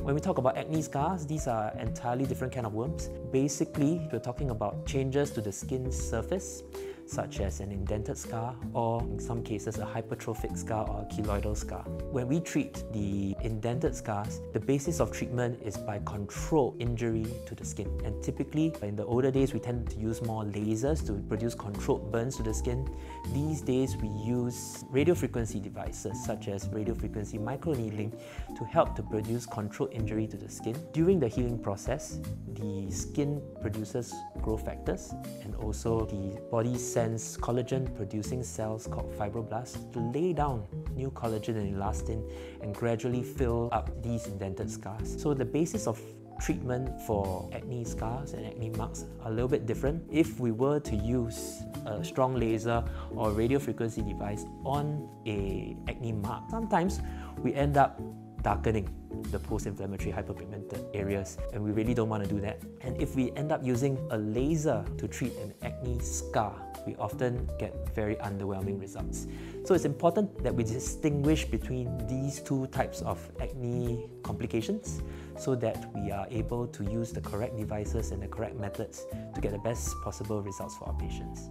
When we talk about acne scars, these are entirely different kind of worms. Basically, we're talking about changes to the skin surface, such as an indented scar, or in some cases a hypertrophic scar or a keloidal scar. When we treat the indented scars, the basis of treatment is by controlled injury to the skin. And typically, in the older days, we tend to use more lasers to produce controlled burns to the skin. These days, we use radiofrequency devices such as radiofrequency microneedling to help to produce controlled injury to the skin. During the healing process, the skin produces growth factors, and also the body sends collagen-producing cells called fibroblasts to lay down new collagen and elastin and gradually fill up these indented scars. So the basis of treatment for acne scars and acne marks are a little bit different. If we were to use a strong laser or radiofrequency device on an acne mark, sometimes we end up darkening the post-inflammatory hyperpigmented areas, and we really don't want to do that. And if we end up using a laser to treat an acne scar, we often get very underwhelming results. So it's important that we distinguish between these two types of acne complications so that we are able to use the correct devices and the correct methods to get the best possible results for our patients.